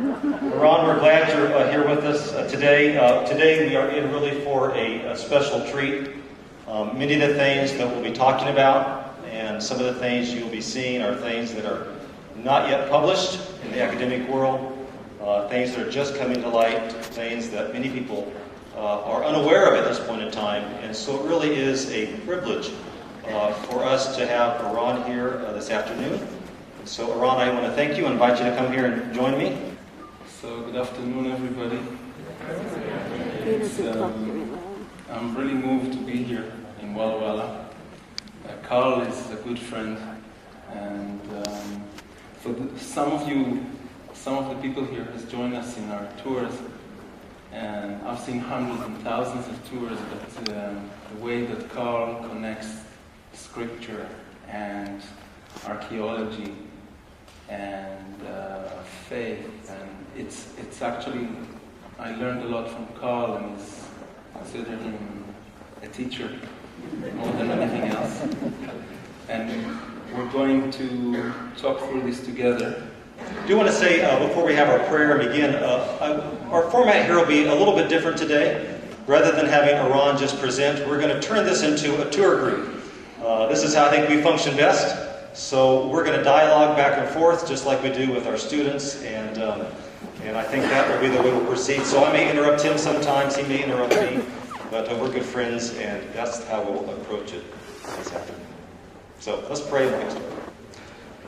Ron, we're glad you're here with us today. Today we are in really for a special treat. Many of the things that we'll be talking about and some of the things you'll be seeing are things that are not yet published in the academic world, things that are just coming to light, things that many people are unaware of at this point in time. And so it really is a privilege for us to have Ron here this afternoon. So Ron, I want to thank you and invite you to come here and join me. So good afternoon, everybody. I'm really moved to be here in Walla Walla. Carl is a good friend, and some of the people here has joined us in our tours, and I've seen hundreds and thousands of tours, but the way that Carl connects scripture and archaeology and faith, and it's actually, I learned a lot from Carl, and he's considered him a teacher more than anything else. And we're going to talk through this together. I do want to say, before we have our prayer and begin, our format here will be a little bit different today. Rather than having Ron just present, we're going to turn this into a tour group. This is how I think we function best. So we're going to dialogue back and forth, just like we do with our students, and I think that will be the way we'll proceed. So I may interrupt him sometimes, he may interrupt me, but we're good friends, and that's how we'll approach it this afternoon. So let's pray and get started.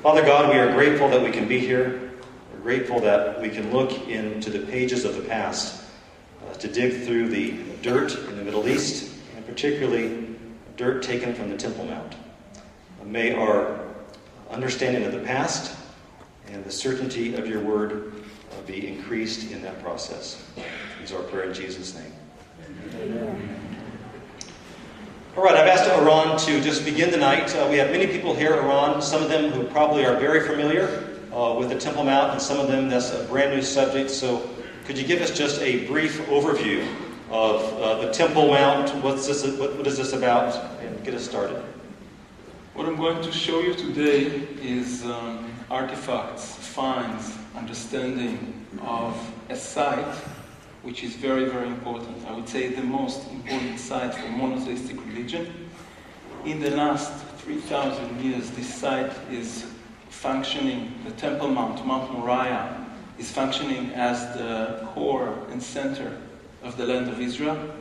Father God, we are grateful that we can be here. We're grateful that we can look into the pages of the past to dig through the dirt in the Middle East, and particularly dirt taken from the Temple Mount. May our understanding of the past and the certainty of your word be increased in that process. This is our prayer in Jesus' name. Amen. All right, I've asked Ron to just begin tonight. We have many people here, Ron, some of them who probably are very familiar with the Temple Mount, and some of them that's a brand new subject. So could you give us just a brief overview of the Temple Mount? What is this about? And get us started. What I'm going to show you today is artifacts, finds, understanding of a site which is very, very important. I would say the most important site for monotheistic religion. In the last 3,000 years, this site is functioning, the Temple Mount, Mount Moriah, is functioning as the core and center of the land of Israel.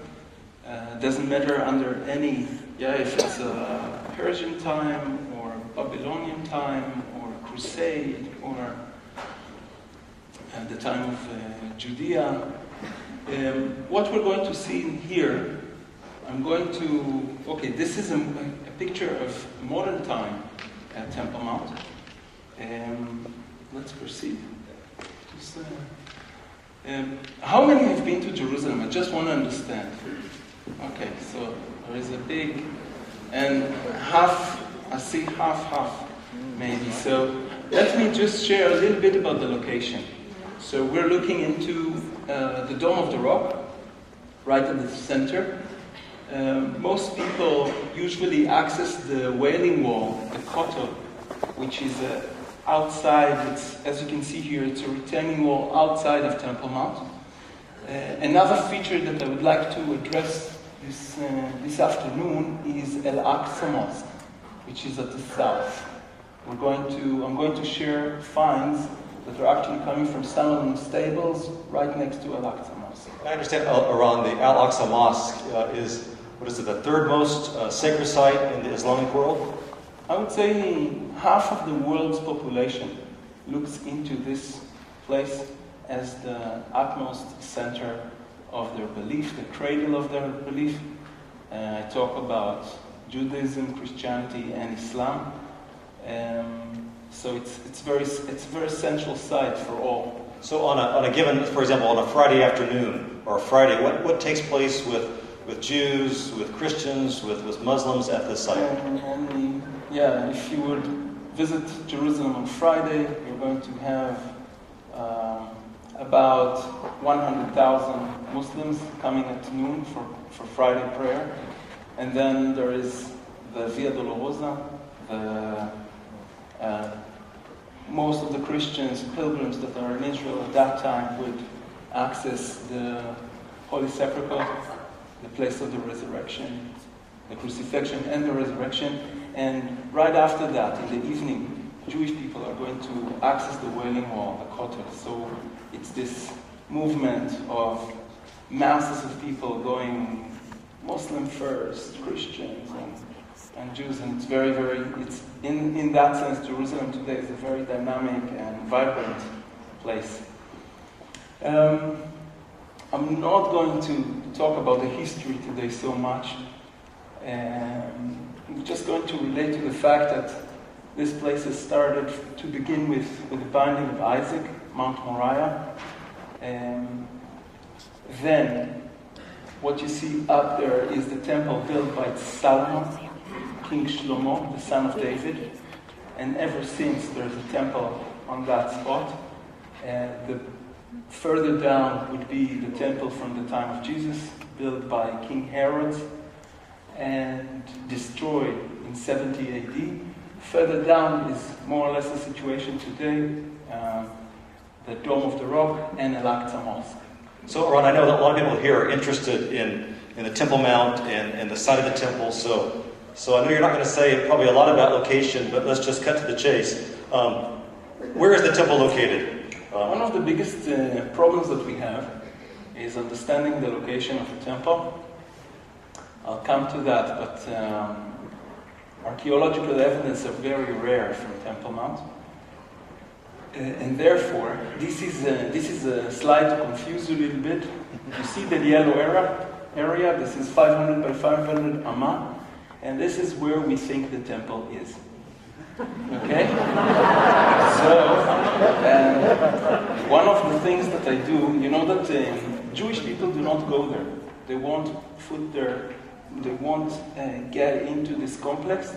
Doesn't matter under any, if it's a Persian time or Babylonian time or Crusade or the time of Judea. What we're going to see in here, this is a picture of modern time at Temple Mount. Let's proceed. How many have been to Jerusalem? I just want to understand. Okay, so there is a big, and I see half, maybe. So let me just share a little bit about the location. So we're looking into the Dome of the Rock, right at the center. Most people usually access the Wailing Wall, the Kotel, which is outside. As you can see here, it's a retaining wall outside of Temple Mount. Another feature that I would like to address this afternoon is Al-Aqsa Mosque, which is at the south. I'm going to share finds that are actually coming from Solomon's stables right next to Al-Aqsa Mosque. I understand, Ron, the Al-Aqsa Mosque is, the third most sacred site in the Islamic world? I would say half of the world's population looks into this place as the utmost center of their belief, the cradle of their belief. I talk about Judaism, Christianity, and Islam. So it's a very central site for all. So on a given, for example, on a Friday afternoon or Friday, what takes place with Jews, with Christians, with Muslims at this site? If you would visit Jerusalem on Friday, you're going to have about 100,000 Muslims coming at noon for Friday prayer. And then there is the Via Dolorosa, the most of the Christians, pilgrims that are in Israel at that time would access the Holy Sepulchre, the place of the resurrection, the crucifixion and the resurrection. And right after that, in the evening, Jewish people are going to access the Wailing Wall, the Kotel. So it's this movement of masses of people going Muslim first, Christians and Jews, and it's very, it's in that sense, Jerusalem today is a very dynamic and vibrant place. I'm not going to talk about the history today so much. I'm just going to relate to the fact that this place has started to begin with the binding of Isaac, Mount Moriah. Then, what you see up there is the temple built by Solomon, King Shlomo, the son of David. And ever since, there's a temple on that spot. The further down would be the temple from the time of Jesus, built by King Herod and destroyed in 70 AD. Further down is more or less the situation today, the Dome of the Rock and Al-Aqsa Mosque. So, Ron, I know that a lot of people here are interested in the Temple Mount and the site of the temple. So I know you're not going to say probably a lot about location, but let's just cut to the chase. Where is the temple located? One of the biggest problems that we have is understanding the location of the temple. I'll come to that, but archaeological evidence are very rare from Temple Mount. And therefore, this is a slide to confuse you a little bit. You see the yellow area, this is 500 by 500 amma, and this is where we think the temple is. Okay? So, one of the things that I do, you know that Jewish people do not go there. They won't get into this complex.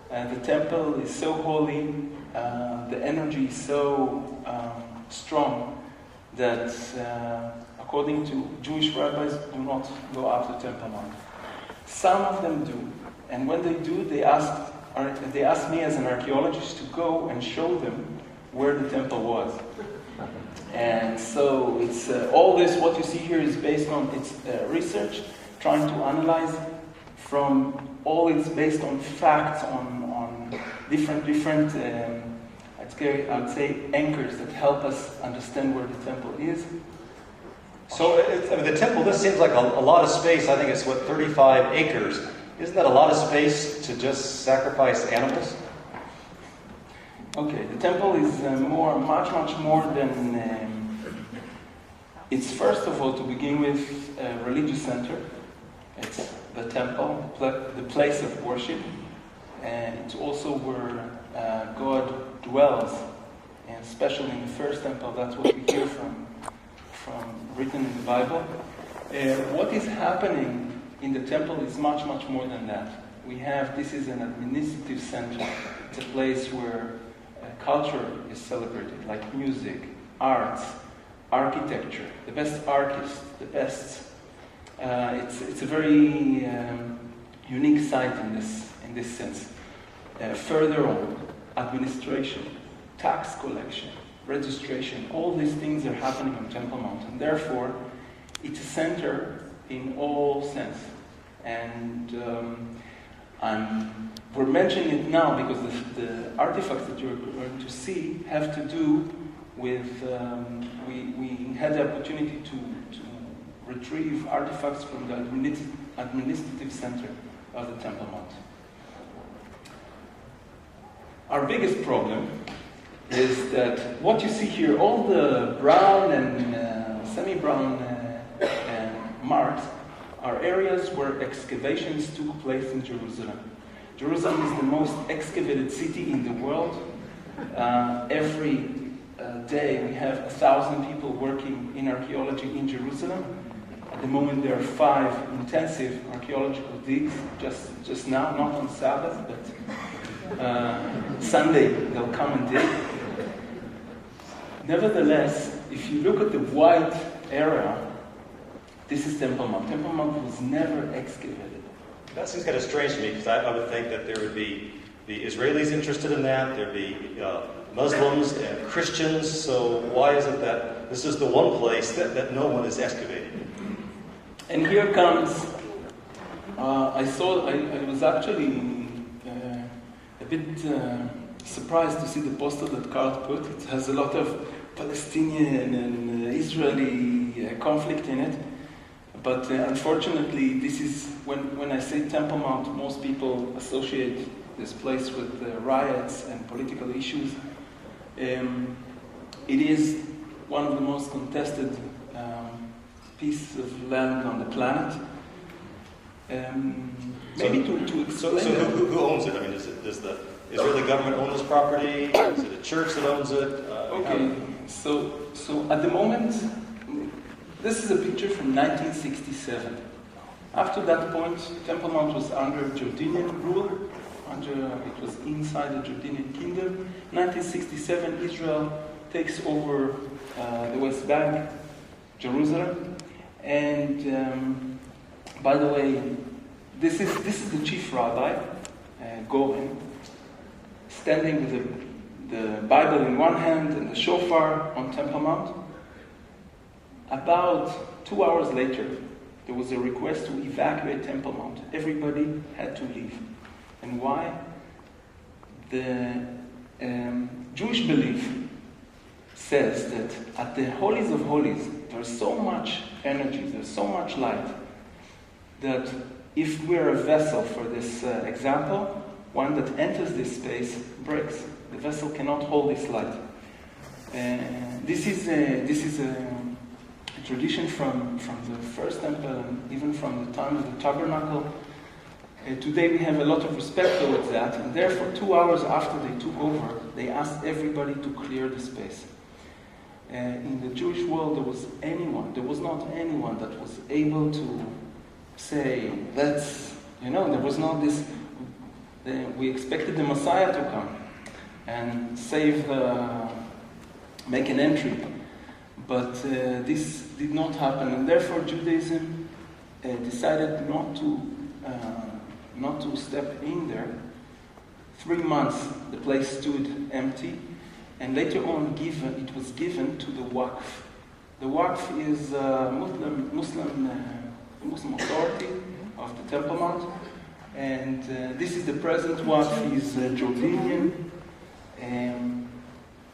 The temple is so holy, the energy is so strong that according to Jewish rabbis, do not go up to Temple Mount. Some of them do, and when they do, they ask me as an archaeologist to go and show them where the temple was. And so it's all this, what you see here is based on its research, trying to analyze from all it's based on facts, on different I'd say anchors that help us understand where the temple is. So the temple, this seems like a lot of space. I think it's 35 acres. Isn't that a lot of space to just sacrifice animals? Okay, the temple is much more than. It's first of all, to begin with, a religious center. It's the temple, the place of worship, and it's also where God dwells, and especially in the first temple. That's what we hear from written in the Bible. What is happening in the temple is much more than that. This is an administrative center. It's a place where culture is celebrated, like music, arts, architecture, the best artists, the best. It's a very unique site in this sense. Further on, administration, tax collection, registration, all these things are happening on Temple Mount, and therefore it's a center in all sense. And we're mentioning it now because the artifacts that you're going to see have to do with, we had the opportunity to retrieve artifacts from the administrative center of the Temple Mount. Our biggest problem is that what you see here, all the brown and semi-brown marks, are areas where excavations took place in Jerusalem. Jerusalem is the most excavated city in the world. Every day we have 1,000 people working in archaeology in Jerusalem. At the moment there are 5 intensive archaeological digs, just now, not on Sabbath, but Sunday they'll come and dig. Nevertheless, if you look at the white area, this is Temple Mount. Temple Mount was never excavated. That seems kind of strange to me, because I would think that there would be the Israelis interested in that, there'd be Muslims and Christians. So why is it that this is the one place that no one is excavating? And here comes, I was actually a bit surprised to see the poster that Carl put. It has a lot of Palestinian and Israeli conflict in it. But unfortunately, this is, when I say Temple Mount, most people associate this place with riots and political issues. It is one of the most contested pieces of land on the planet. Maybe to explain. So who owns it? I mean, does the Israeli government own this property? Is it a church that owns it? Okay, so at the moment, this is a picture from 1967. After that point, Temple Mount was under Jordanian rule. It was inside the Jordanian kingdom. 1967, Israel takes over the West Bank, Jerusalem, and by the way, this is the chief rabbi, Goen, standing with the Bible in one hand and the shofar on Temple Mount. About 2 hours later, there was a request to evacuate Temple Mount. Everybody had to leave. And why? The Jewish belief says that at the Holies of Holies, there's so much energy, there's so much light, that if we're a vessel for this example, one that enters this space breaks. The vessel cannot hold this light. This is a tradition from the first temple and even from the time of the tabernacle. Today we have a lot of respect towards that, and therefore 2 hours after they took over, they asked everybody to clear the space. In the Jewish world, there was not anyone that was able to say, there was not this, we expected the Messiah to come and make an entry. But this did not happen, and therefore Judaism decided not to step in there. 3 months the place stood empty, and later on it was given to the Waqf. The Waqf is a Muslim authority of the Temple Mount, and this is the present Waqf. Is Jordanian,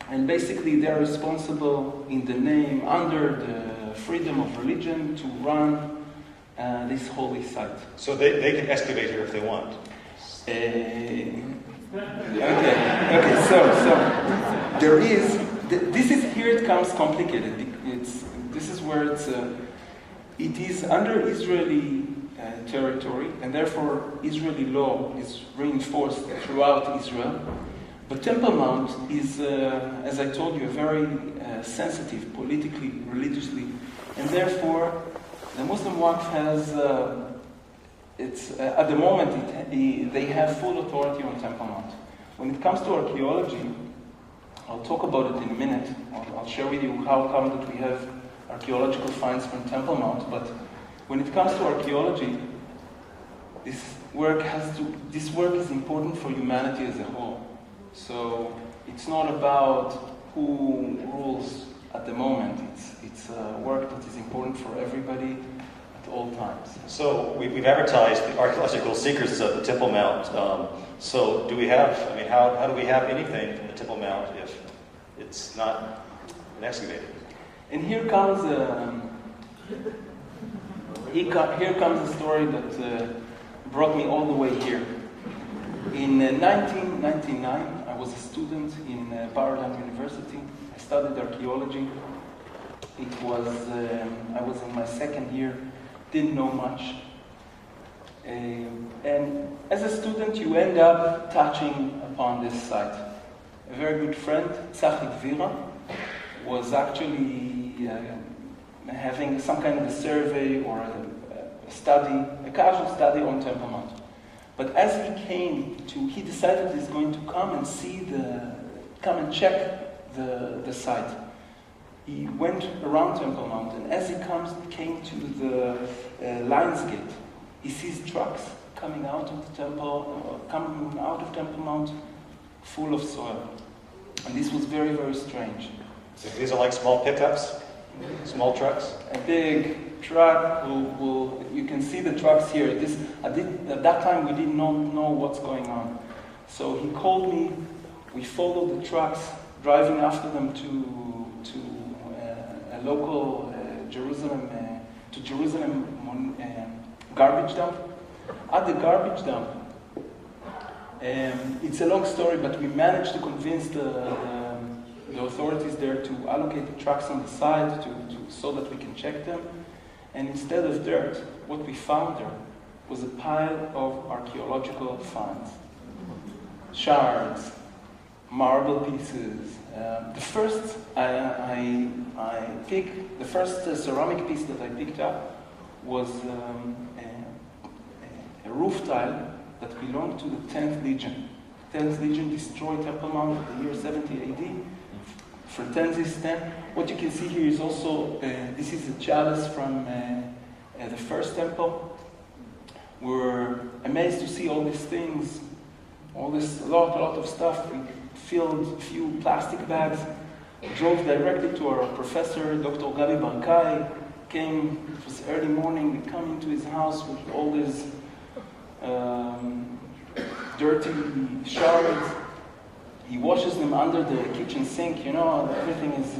and basically they're responsible in the name, under the freedom of religion, to run this holy site. So they can excavate here if they want. Okay. So there is. This is here. It comes complicated. This is where it is under Israeli territory, and therefore Israeli law is reinforced throughout Israel. But Temple Mount is, as I told you, a very sensitive politically, religiously, and therefore the Muslim Waqf has, at the moment, they have full authority on Temple Mount. When it comes to archaeology, I'll talk about it in a minute. I'll share with you how come that we have archaeological finds from Temple Mount. But when it comes to archaeology, this work is important for humanity as a whole. So it's not about who rules at the moment. It's work that is important for everybody at all times. So we've advertised the archaeological secrets of the Temple Mount. So do we have, how do we have anything from the Temple Mount if it's not been excavated? And here comes a story that brought me all the way here. In 1999, I was a student in Bar-Ilan University. I studied archaeology. I was in my second year, didn't know much. And as a student, you end up touching upon this site. A very good friend, Tzachi Dvira, was actually having some kind of a survey or a casual study on Temple Mount. But as he decided he's going to come and check the site. He went around Temple Mount, and as he came to the Lion's Gate, he sees trucks coming out of Temple Mount full of soil. And this was very, very strange. So these are like small pickups, small trucks? A big truck, you can see the trucks here. At that time we did not know what's going on. So he called me, we followed the trucks, driving after them to a local Jerusalem garbage dump. At the garbage dump, it's a long story, but we managed to convince the authorities there to allocate the trucks on the side so that we can check them. And instead of dirt, what we found there was a pile of archaeological finds. Shards, marble pieces. The first ceramic piece that I picked up was a roof tile that belonged to the 10th Legion. The 10th Legion destroyed Temple Mount in the year 70 AD. Fretensis 10. What you can see here is also, this is a chalice from the first temple. We're amazed to see all these things, a lot of stuff. We filled a few plastic bags, drove directly to our professor, Dr. Gabi Barkai. Came, it was early morning, we come into his house with all these dirty shards. He washes them under the kitchen sink, everything is...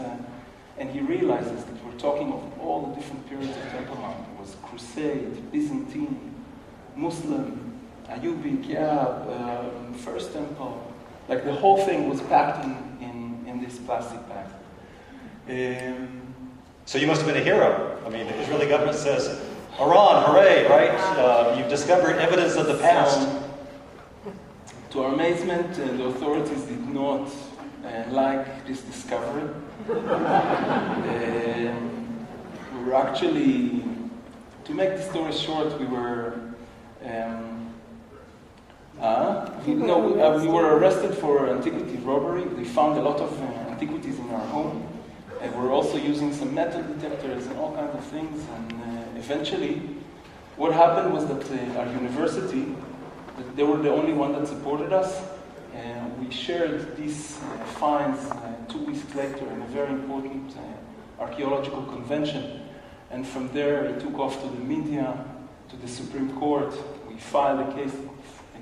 and he realizes that we're talking of all the different periods of Temple Mount. It was Crusade, Byzantine, Muslim, Ayyubic, First Temple. Like the whole thing was packed in this plastic bag. So you must have been a hero. I mean, the Israeli government says, Iran, hooray, right? You've discovered evidence of the past. To our amazement, the authorities did not like this discovery. We were actually, to make the story short, we were we were arrested for antiquity robbery. They found a lot of antiquities in our home. We're also using some metal detectors and all kinds of things. And eventually, what happened was that our university, they were the only one that supported us. We shared these finds 2 weeks later in a very important archaeological convention. And from there, it took off to the media, to the Supreme Court. We filed a case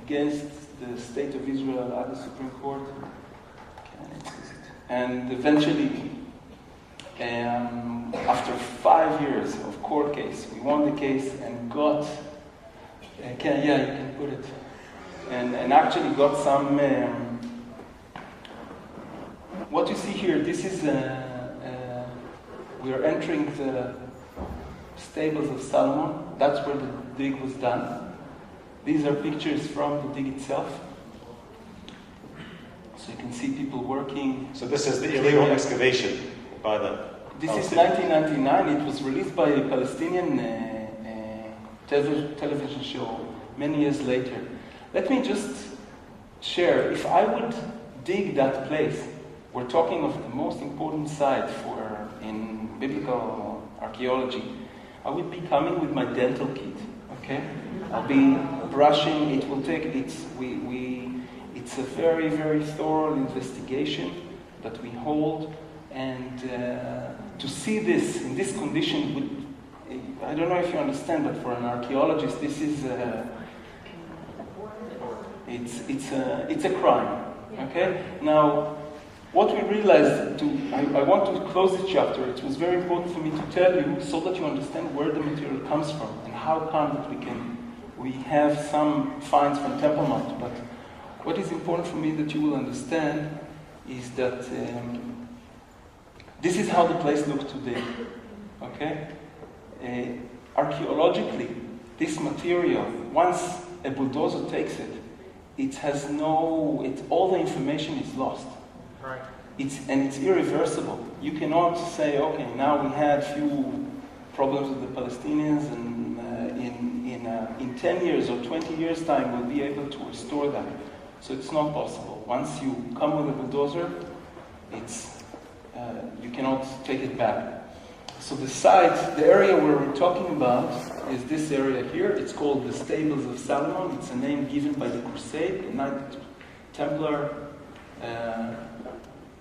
against the state of Israel at the Supreme Court. And eventually, after 5 years of court case, we won the case and got, you can put it, and actually got some, what you see here, this is, we are entering the stables of Solomon. That's where the dig was done. These are pictures from the dig itself. So you can see people working. So this is the illegal excavation by the... This is 1999. It was released by a Palestinian television show many years later. Let me just share, if I would dig that place, we're talking of the most important site in biblical archaeology, I would be coming with my dental kit, okay? I'll be brushing, it will take, it's a very, very thorough investigation that we hold, and to see this in this condition, I don't know if you understand, but for an archaeologist, this is it's a crime. Okay. Now, what we realized, I want to close this chapter. It was very important for me to tell you so that you understand where the material comes from and how come that we have some finds from Temple Mount. But what is important for me that you will understand is that this is how the place looks today. Okay? Archaeologically, this material, once a bulldozer takes it, all the information is lost. Right. It's irreversible. You cannot say, okay, now we had few problems with the Palestinians, and in 10 years or 20 years' time, we'll be able to restore them. So it's not possible. Once you come with a bulldozer, you cannot take it back. So the site, the area where we're talking about is this area here. It's called the Stables of Solomon. It's a name given by the Crusade, the Knight Templar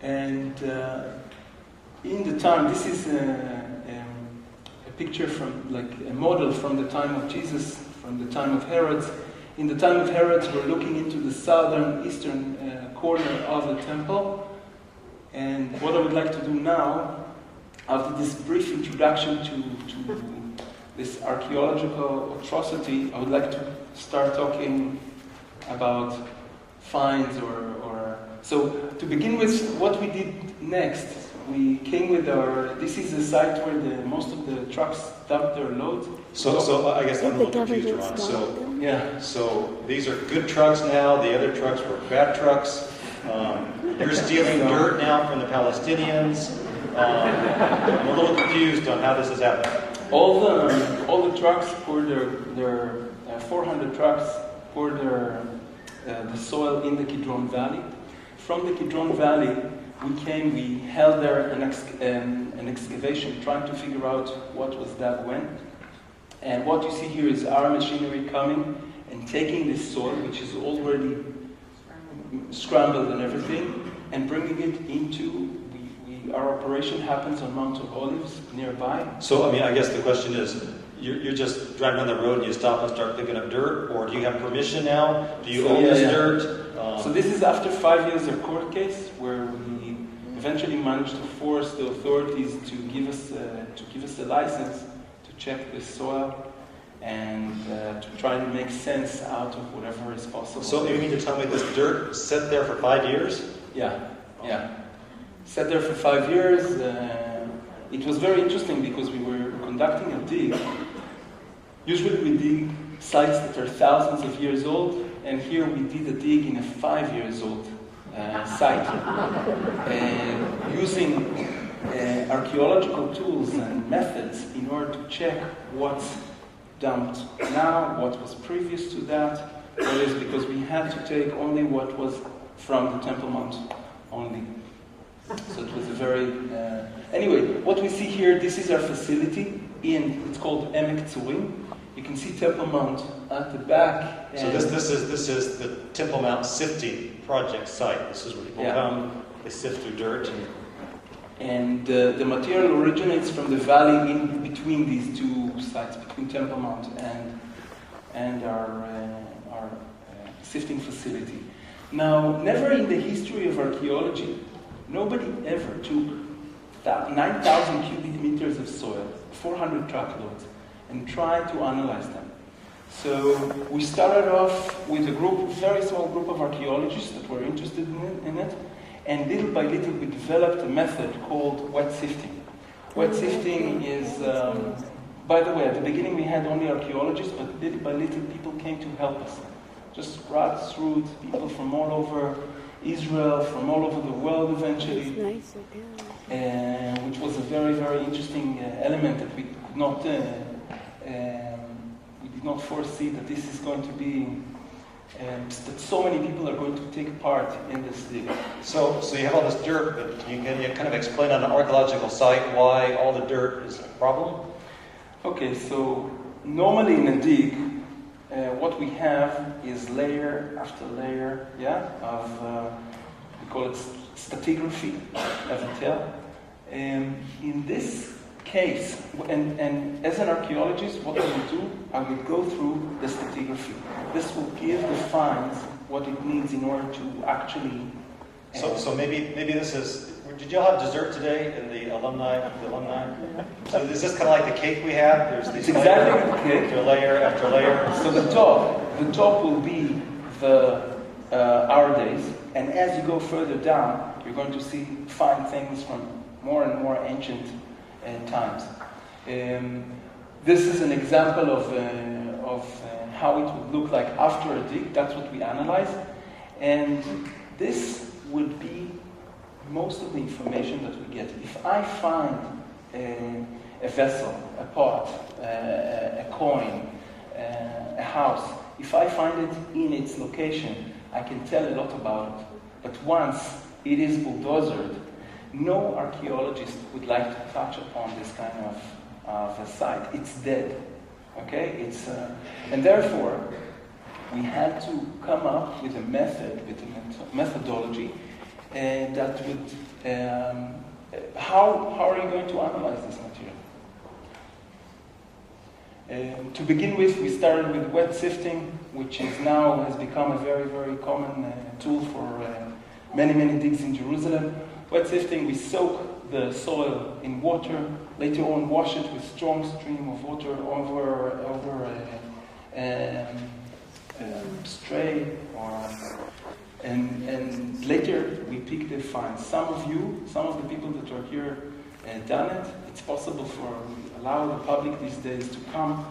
And in the time, this is a picture from, like a model from the time of Jesus, from the time of Herod. In the time of Herod, we're looking into the southern, eastern corner of the temple. And what I would like to do now, after this brief introduction to this archaeological atrocity, I would like to start talking about finds or... So, to begin with, what we did next, we came with this is the site where most of the trucks dump their load. So I guess I'm a little confused, Ron. So these are good trucks now, the other trucks were bad trucks. You're stealing dirt now from the Palestinians. I'm a little confused on how this is happening. All the trucks poured their 400 trucks poured the soil in the Kidron Valley. From the Kidron Valley, we held there an excavation, trying to figure out what was that when. And what you see here is our machinery coming and taking this soil, which is already scrambled and everything, and bringing it into, our operation happens on Mount of Olives nearby. So, I mean, I guess the question is, you're just driving down the road and you stop and start picking up dirt, or do you have permission now? Do you own this dirt? So this is after 5 years of court case, where we eventually managed to force the authorities to give us a license to check the soil and to try to make sense out of whatever is possible. So you mean to tell me this dirt sat there for 5 years? Yeah. Sat there for 5 years. It was very interesting because we were conducting a dig. Usually we dig sites that are thousands of years old, and here we did a dig in a 5 years old site, using archaeological tools and methods in order to check what's dumped now, what was previous to that. That is because we had to take only what was from the Temple Mount only. So it was a very... Anyway, what we see here, this is our facility. It's called Emek Tzurim. You can see Temple Mount at the back. So this is the Temple Mount sifting project site. This is where people come, they sift through dirt. And the material originates from the valley in between these two sites, between Temple Mount and our sifting facility. Now, never in the history of archaeology, nobody ever took 9,000 cubic meters of soil, 400 truckloads, and tried to analyze them. So we started off with a very small group of archaeologists that were interested in it, and little by little we developed a method called wet sifting. Wet sifting is, by the way, at the beginning we had only archaeologists, but little by little people came to help us. Just grassroots people from all over Israel, from all over the world eventually, which was a very, very interesting element that we could not, we did not foresee that this is going to be, that so many people are going to take part in this dig. So you have all this dirt, but can you kind of explain on an archaeological site why all the dirt is a problem? Okay, so normally in a dig, what we have is layer after layer, of, we call it stratigraphy, as a tell. In this case, and as an archaeologist, what I will do, I will go through the stratigraphy. This will give the finds what it needs in order to actually... So maybe this is... Did y'all have dessert today in the alumni? So is this kind of like the cake we have? There's these exactly like the cake. After layer after layer. So the top will be our days, and as you go further down, you're going to find things from more and more ancient times. This is an example of how it would look like after a dig. That's what we analyze, and this would be most of the information that we get. If I find a vessel, a pot, a coin, a house, if I find it in its location, I can tell a lot about it. But once it is bulldozered, no archaeologist would like to touch upon this kind of a site. It's dead. Okay? And therefore, we had to come up with a method, with a methodology, that would How are you going to analyze this material? To begin with, we started with wet sifting, which is now has become a very, very common tool for many digs in Jerusalem. Wet sifting, we soak the soil in water, later on wash it with strong stream of water over stray, and later we pick the finds. Some of the people that are here done it. It's possible allow the public these days to come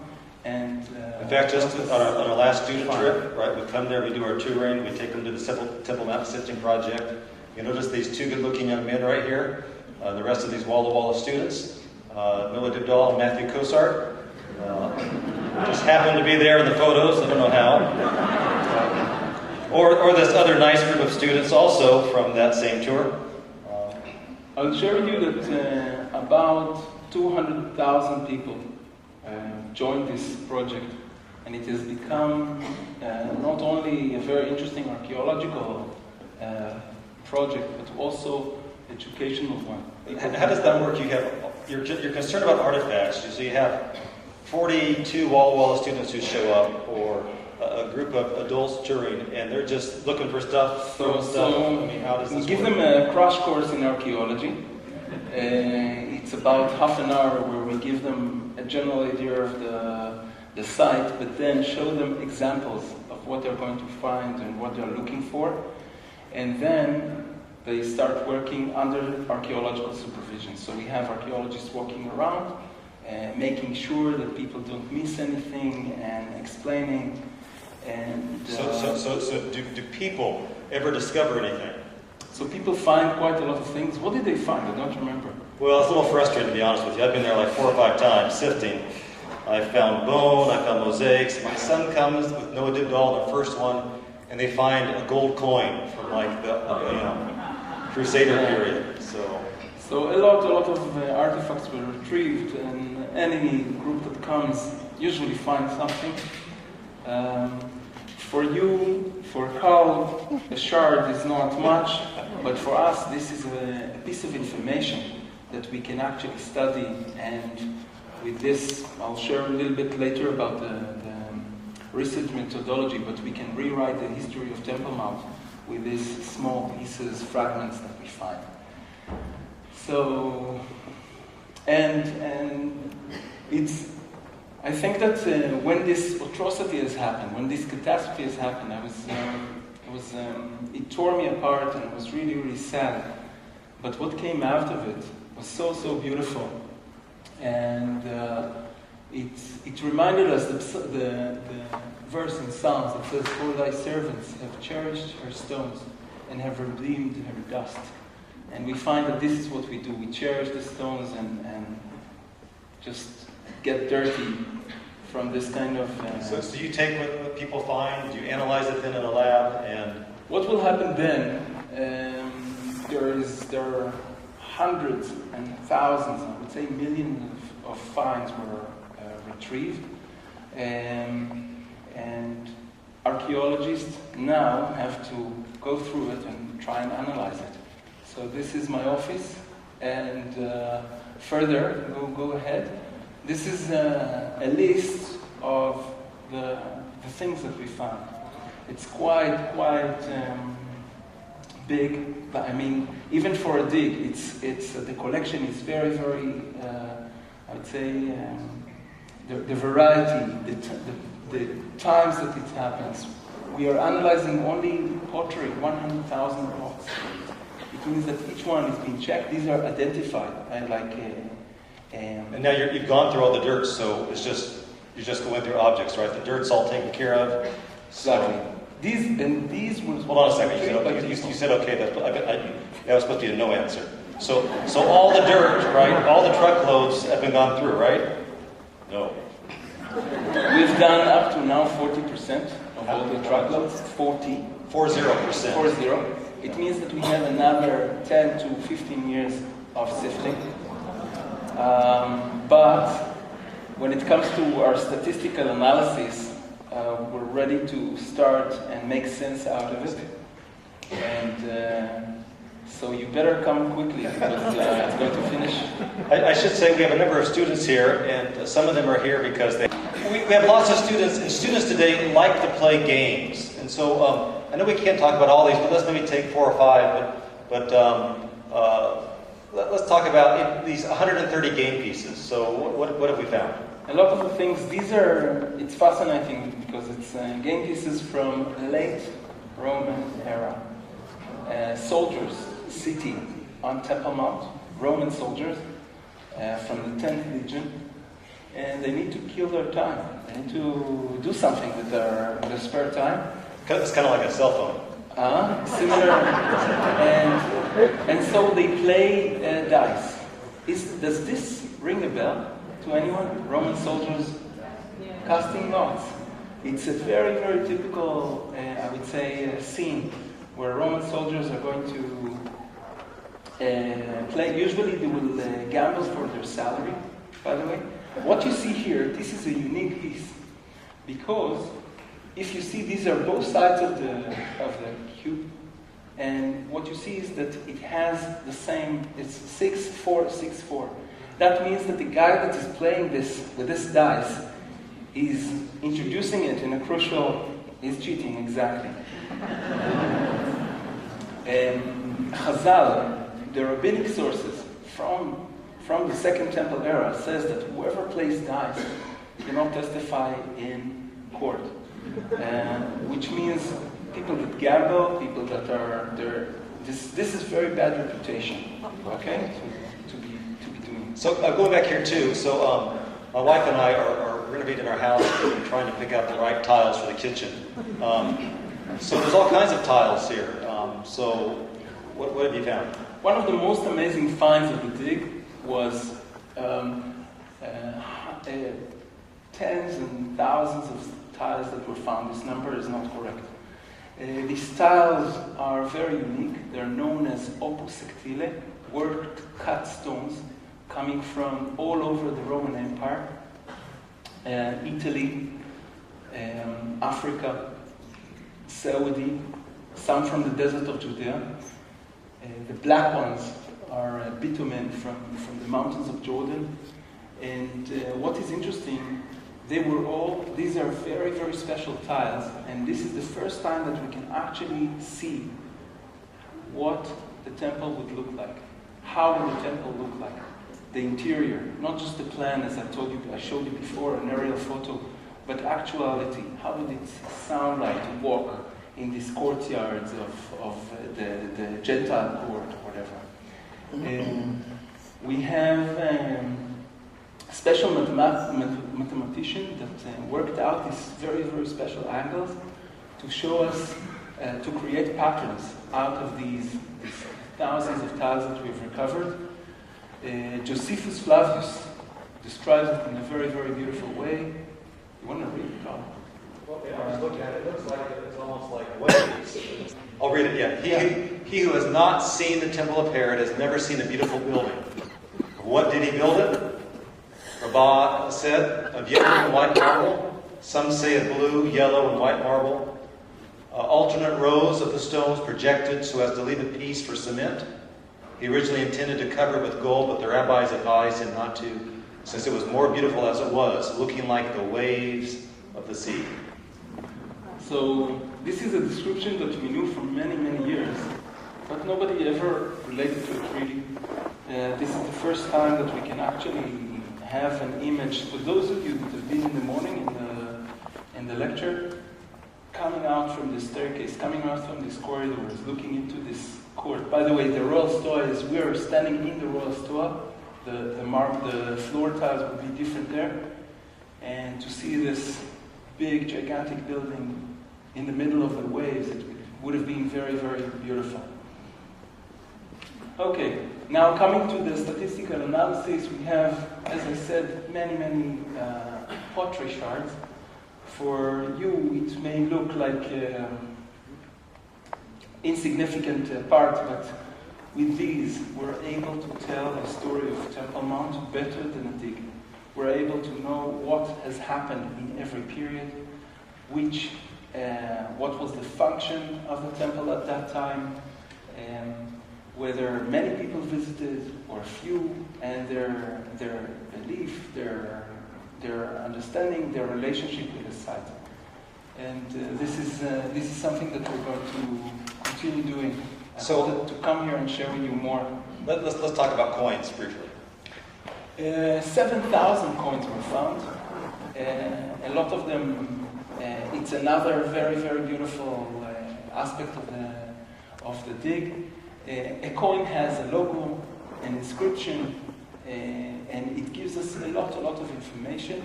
and... in fact, just on our last student trip, right, we come there, we do our touring, we take them to the Temple Mount Sifting Project. You notice these two good-looking young men right here, the rest of these wall-to-wall students, Noah Dibdal and Matthew Kosart. Just happened to be there in the photos, I don't know how. Or this other nice group of students also from that same tour. I'll share with you that about 200,000 people joined this project, and it has become not only a very interesting archaeological project, but also educational one. How does that work? You're concerned about artifacts, so you have 42 wall-to-wall students who show up, or a group of adults touring, and they're just looking for stuff, throwing stuff. I mean, how does this give work? them a crash course in archaeology. It's about half an hour where we give them a general idea of the site, but then show them examples of what they're going to find and what they're looking for. And then they start working under archaeological supervision. So we have archaeologists walking around, making sure that people don't miss anything and explaining. And so do people ever discover anything? So people find quite a lot of things. What did they find? I don't remember. Well, it's a little frustrating, to be honest with you. I've been there like 4 or 5 times sifting. I found bone, I found mosaics. My son comes with Noah Dibdal, the first one, and they find a gold coin from like the Crusader period. So a lot of artifacts were retrieved, and any group that comes usually finds something. For Carl, a shard is not much, but for us this is a piece of information that we can actually study, and with this, I'll share a little bit later about the research methodology, but we can rewrite the history of Temple Mount with these small pieces, fragments that we find. So, and I think that when this atrocity has happened, when this catastrophe has happened, it tore me apart, and it was really, really sad. But what came out of it was so beautiful, and it reminded us the verse in Psalms that says, "For thy servants have cherished her stones and have redeemed her dust." And we find that this is what we do. We cherish the stones and just get dirty from this kind of... So you take what people find, you analyze it then in a lab, and... What will happen then, there are hundreds and thousands, I would say millions of finds were retrieved, and archaeologists now have to go through it and try and analyze it. So this is my office, and further, go ahead. This is a list of the things that we found. It's quite big, but I mean, even for a dig, the collection is very, I would say, the variety, the times that it happens. We are analyzing only pottery, 100,000 blocks. It means that each one is being checked. These are identified, and now you've gone through all the dirt, so you're just going through objects, right? The dirt's all taken care of. Exactly. These ones. Hold on a second. You said okay. That was supposed to be a no answer. So all the dirt, right? All the truckloads have been gone through, right? No. We've done up to now 40% of all the truckloads. 40%. 40%. It means that we have another 10 to 15 years of sifting. But when it comes to our statistical analysis, we're ready to start and make sense out of it. And So you better come quickly because it's going to finish. I should say we have a number of students here, and some of them are here because we have lots of students, and students today like to play games. And so I know we can't talk about all these, but let's maybe take 4 or 5. But let's talk about these 130 game pieces. So what have we found? A lot of the things, it's fascinating because it's game pieces from late Roman era. Soldiers sitting on Temple Mount, Roman soldiers from the 10th Legion, and they need to kill their time. They need to do something with their spare time. It's kind of like a cell phone. Similar. And so they play dice. Does this ring a bell to anyone? Roman soldiers casting lots. It's a very, very typical, I would say, scene where Roman soldiers are going to play. Usually they will gamble for their salary, by the way. What you see here, this is a unique piece because if you see, these are both sides of the cube, and what you see is that it has the same, it's 6-4-6-4. That means that the guy that is playing this with this dice is introducing it in a crucial, is cheating, exactly. Chazal, the rabbinic sources from the Second Temple era says that whoever plays dice cannot testify in court, which means people that gamble, people that are there. This is very bad reputation. Okay, to be doing. So going back here too. So my wife and I are renovating our house and trying to pick out the right tiles for the kitchen. So there's all kinds of tiles here. So what have you found? One of the most amazing finds of the dig was tens and thousands of tiles that were found. This number is not correct. These tiles are very unique. They're known as opus sectile, worked cut stones coming from all over the Roman Empire, Italy, Africa, Saudi, some from the desert of Judea. The black ones are bitumen from the mountains of Jordan. And what is interesting, these are very, very special tiles, and this is the first time that we can actually see what the temple would look like. How would the temple look like? The interior, not just the plan as I showed you before, an aerial photo, but actuality. How would it sound like to walk in these courtyards of the Gentile court or whatever? We have a special mathematician that worked out these very, very special angles to show us, to create patterns out of these thousands of tiles that we've recovered. Josephus Flavius describes it in a very, very beautiful way. You want to read it, Carl? Well, yeah, I was looking at it. It looks like it's almost like waves. I'll read it, yeah. He who has not seen the temple of Herod has never seen a beautiful building. What did he build it? Rabbah said, of yellow and white marble. Some say of blue, yellow, and white marble. Alternate rows of the stones projected so as to leave a piece for cement. He originally intended to cover it with gold, but the rabbis advised him not to, since it was more beautiful as it was, looking like the waves of the sea. So this is a description that we knew for many, many years, but nobody ever related to it really. This is the first time that we can actually have an image. For those of you that have been in the morning in the lecture, coming out from the staircase, coming out from these corridors, looking into this court. By the way, the Royal Stoa is, we are standing in the Royal Stoa. The floor tiles would be different there. And to see this big, gigantic building in the middle of the waves, it would have been very, very beautiful. Okay, now coming to the statistical analysis, we have, as I said, many, many pottery shards. For you, it may look like insignificant part, but with these, we're able to tell the story of Temple Mount better than a dig. We're able to know what has happened in every period, what was the function of the temple at that time, whether many people visited or few, and their belief, their understanding, their relationship with the site. And this is something that we're going to continue doing. So to come here and share with you more. Let's talk about coins briefly. 7,000 coins were found. A lot of them. It's another very, very beautiful aspect of the dig. A coin has a logo, an inscription, and it gives us a lot of information.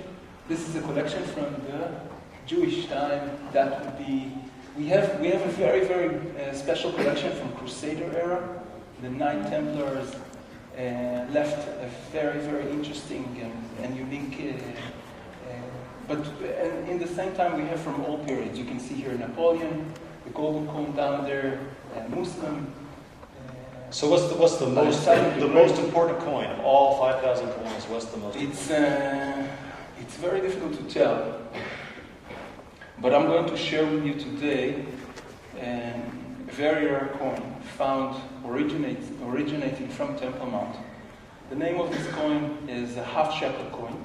This is a collection from the Jewish time. That would be. We have a very, very special collection from Crusader era. The Knight Templars left a very, very interesting and unique. But in the same time, we have from all periods. You can see here Napoleon, the golden coin down there, Muslim. So what's the most important coin of all 5,000 coins? What's the most? It's very difficult to tell. But I'm going to share with you today a very rare coin found originating from Temple Mount. The name of this coin is a half shekel coin.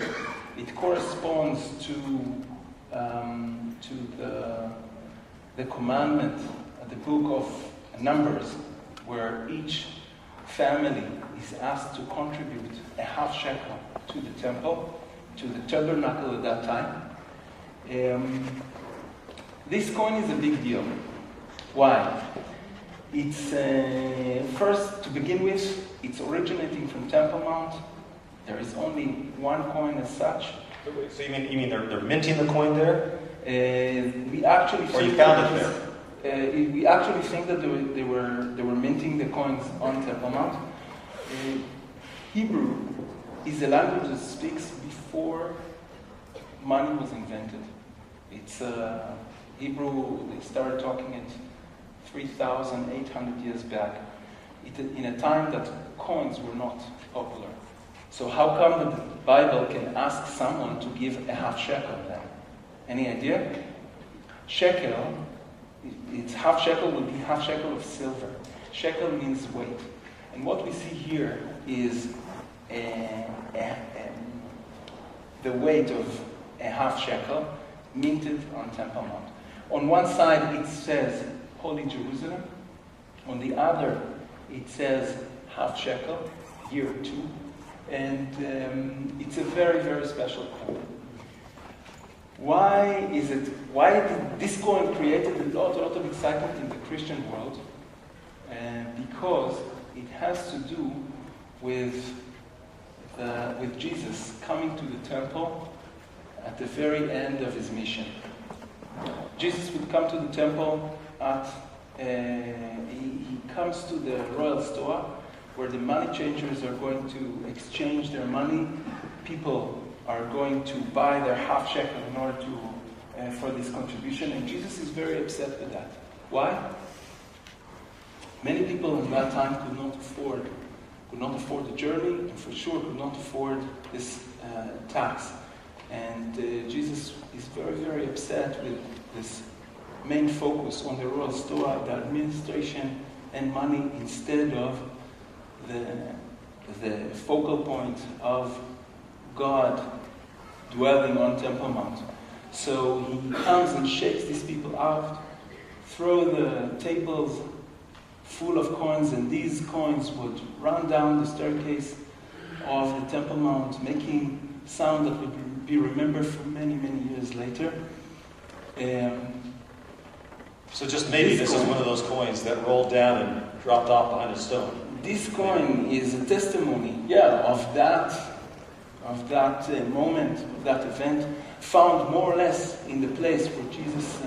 It corresponds to the commandment, the book of Numbers, where each family is asked to contribute a half shekel to the temple, to the tabernacle at that time. This coin is a big deal. Why? It's first, to begin with, it's originating from Temple Mount. There is only one coin as such. So you mean they're minting the coin there? We actually or you found it there? We actually think that they were minting the coins on Temple Mount. Hebrew is a language that speaks before money was invented. It's Hebrew. They started talking it 3,800 years back, in a time that coins were not popular. So how come the Bible can ask someone to give a half shekel then? Any idea? Shekel, it's half shekel would be half shekel of silver. Shekel means weight. And what we see here is the weight of a half shekel minted on Temple Mount. On one side it says Holy Jerusalem. On the other it says half shekel, year 2. And it's a very, very special coin. Why did this coin created a lot of excitement in the Christian world? Because it has to do with Jesus coming to the temple at the very end of his mission. Jesus would come to the temple he comes to the royal store, where the money changers are going to exchange their money. People are going to buy their half shekel in order to for this contribution, and Jesus is very upset with that. Why? Many people in that time could not afford the journey, and for sure could not afford this tax. And Jesus is very, very upset with this main focus on the royal store, the administration and money, instead of the focal point of God dwelling on Temple Mount. So he comes and shakes these people out, throw the tables full of coins, and these coins would run down the staircase of the Temple Mount, making sound that would be remembered for many, many years later. So just maybe this is one of those coins that rolled down and dropped off behind a stone. This coin is a testimony, of that moment, of that event, found more or less in the place where Jesus,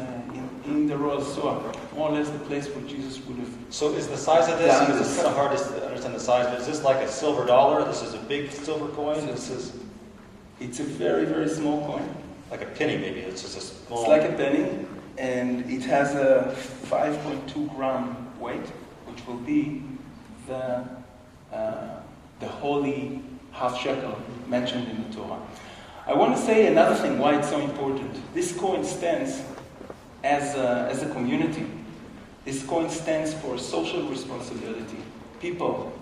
in the royal store, more or less the place where Jesus would have. So is the size of this? It's kind of hard to understand the size, but is this like a silver dollar? This is a big silver coin. It's a very, very small coin. Like a penny, maybe. It's just a small. It's like a penny, and it has a 5.2 gram weight, which will be the holy half shekel mentioned in the Torah. I want to say another thing why it's so important. This coin stands as a community. This coin stands for social responsibility. people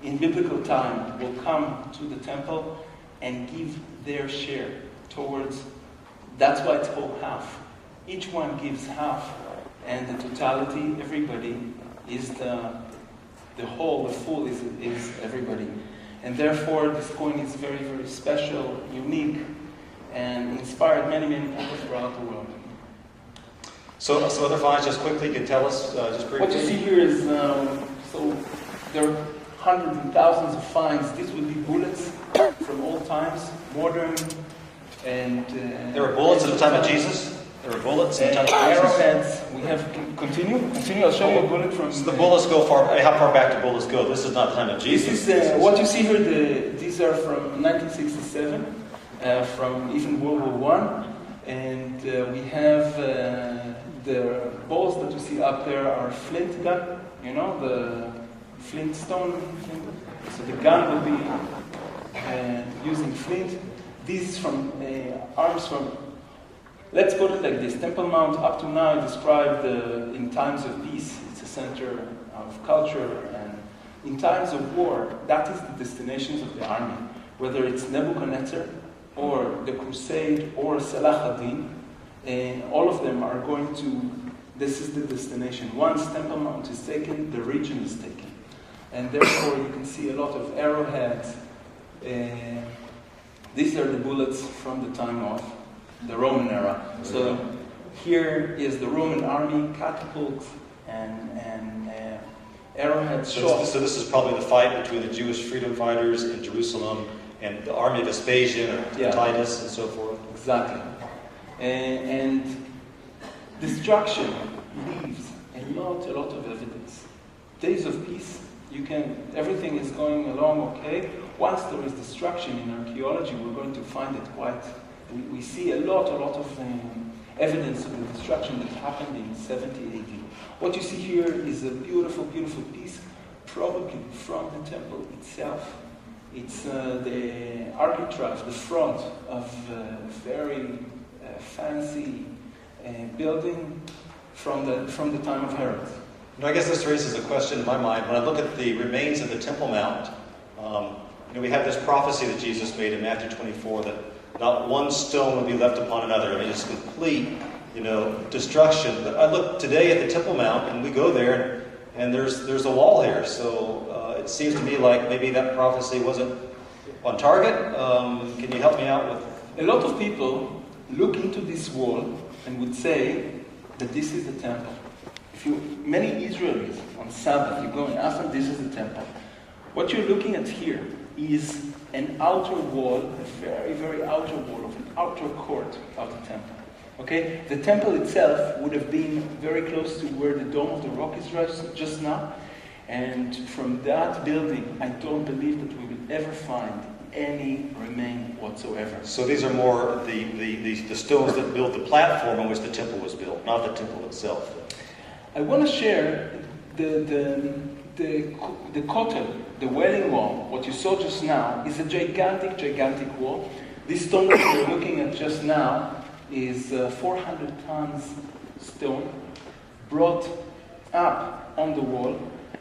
in biblical time will come to the temple and give their share towards, that's why it's called half. Each one gives half, and the totality, everybody, is the whole, the full is everybody. And therefore, this coin is very, very special, unique, and inspired many, many people throughout the world. So other finds, just quickly, can tell us, just briefly? What you see here is, so there are hundreds and thousands of finds. These would be bullets from old times, modern, and... there were bullets at the time of Jesus? There were bullets at the time of Jesus? Arrowheads. We have... Continue, I'll show you a bullet from... So the bullets go far... How far back do bullets go? This is not the time of Jesus. This is, what you see here, these are from 1967, from even World War I. And we have the balls that you see up there are flint gun, you know, the flintstone. So the gun will be using flint. These from arms from, let's put it like this, Temple Mount up to now described in times of peace, it's a center of culture, and in times of war, that is the destinations of the army, whether it's Nebuchadnezzar, or the Crusade, or Salah ad-Din, all of them are going to, this is the destination. Once Temple Mount is taken, the region is taken. And therefore you can see a lot of arrowheads. These are the bullets from the time of the Roman era. So here is the Roman army, catapults, and arrowheads shot. So this is probably the fight between the Jewish freedom fighters in Jerusalem and the army of Vespasian or Titus and so forth. Exactly. And destruction leaves a lot of evidence. Days of peace, everything is going along okay. Once there is destruction in archaeology, we're going to find it quite, we see a lot of evidence of the destruction that happened in 70 AD. What you see here is a beautiful, beautiful piece, probably from the temple itself. It's the architrave, the front of a very fancy building from the time of Herod. I guess this raises a question in my mind. When I look at the remains of the Temple Mount, we have this prophecy that Jesus made in Matthew 24 that not one stone would be left upon another. I mean, it's complete, destruction. But I look today at the Temple Mount, and we go there, and there's a wall here. So it seems to me like maybe that prophecy wasn't on target. Can you help me out with? A lot of people look into this wall and would say that this is the temple. Many Israelis on Sabbath, you go and ask them, this is the temple. What you're looking at here is an outer wall, a very, very outer wall of an outer court of the temple. Okay? The temple itself would have been very close to where the Dome of the Rock is just now. And from that building, I don't believe that we will ever find any remain whatsoever. So these are more the stones that build the platform on which the temple was built, not the temple itself. I want to share the kotel, the Wailing Wall. What you saw just now is a gigantic wall. This stone that we're looking at just now is 400 tons stone brought up on the wall,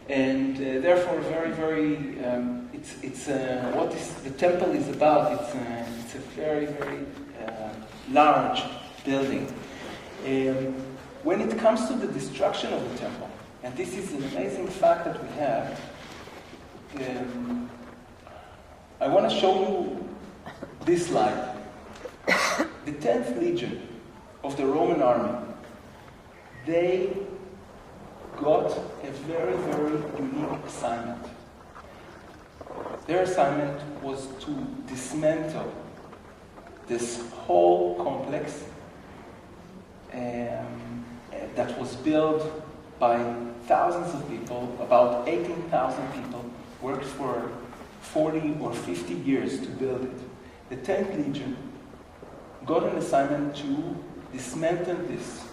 and therefore very, very. It's what the temple is about. It's a very, very large building. When it comes to the destruction of the temple, and this is an amazing fact that we have, I want to show you this slide. The 10th Legion of the Roman army, they got a very, very unique assignment. Their assignment was to dismantle this whole complex that was built by thousands of people. About 18,000 people worked for 40 or 50 years to build it. The 10th Legion got an assignment to dismantle this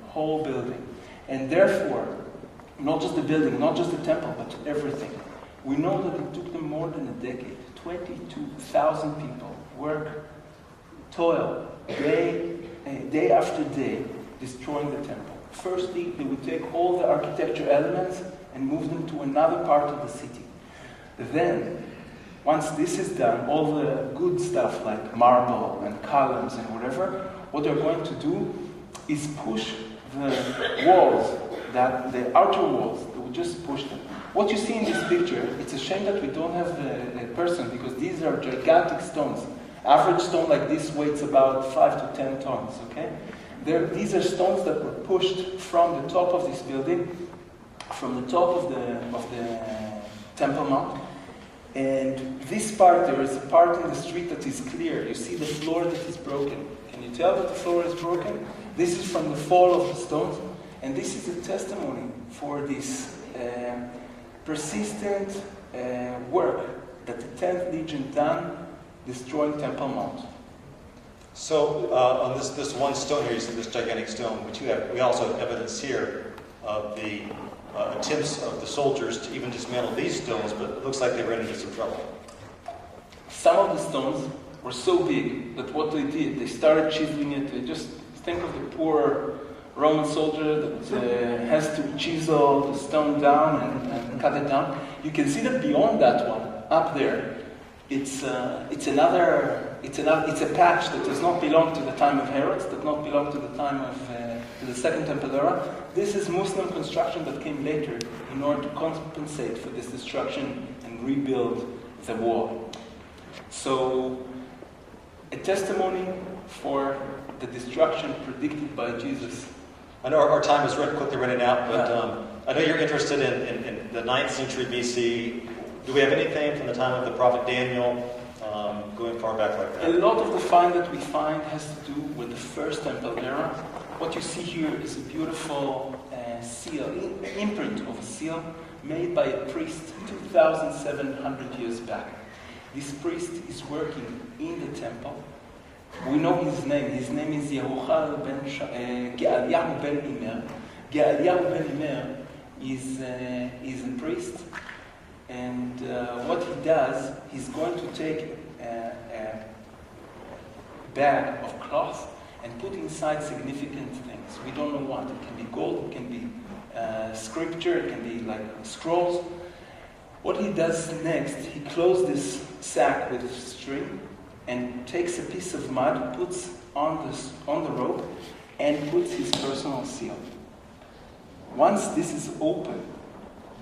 whole building. And therefore, not just the building, not just the temple, but everything. We know that it took them more than a decade. 22,000 people work, toil, day after day, destroying the temple. Firstly, they would take all the architecture elements and move them to another part of the city. Then, once this is done, all the good stuff like marble and columns and whatever, what they're going to do is push the walls, the outer walls, they will just push them. What you see in this picture, it's a shame that we don't have a person, because these are gigantic stones. Average stone like this weighs about 5 to 10 tons, okay? These are stones that were pushed from the top of this building, from the top of the Temple Mount. And this part, there is a part in the street that is clear. You see the floor that is broken. Can you tell that the floor is broken? This is from the fall of the stones. And this is a testimony for this persistent work that the 10th Legion done, destroying Temple Mount. So on this one stone here, you see this gigantic stone, which we also have evidence here of the attempts of the soldiers to even dismantle these stones, but it looks like they ran into some trouble. Some of the stones were so big that what they did, they started chiseling it. They just think of the poor Roman soldier that has to chisel the stone down and cut it down. You can see that beyond that one, up there, it's a patch that does not belong to the time of Herod, does not belong to the time of to the Second Temple era. This is Muslim construction that came later in order to compensate for this destruction and rebuild the wall. So, a testimony for the destruction predicted by Jesus. I know our time is quickly running out, but I know you're interested in the 9th century BC. Do we have anything from the time of the prophet Daniel, going far back like that? A lot of the find that we find has to do with the First Temple era. What you see here is a beautiful seal, imprint of a seal made by a priest 2,700 years back. This priest is working in the temple. We know his name. His name is Ge'aliyahu ben Imer. Ge'aliyahu ben Imer is a priest, and what he does, he's going to take a bag of cloth and put inside significant things. We don't know what. It can be gold, it can be scripture, it can be like scrolls. What he does next, he closes this sack with string and takes a piece of mud, puts on the rope, and puts his personal seal. Once this is open,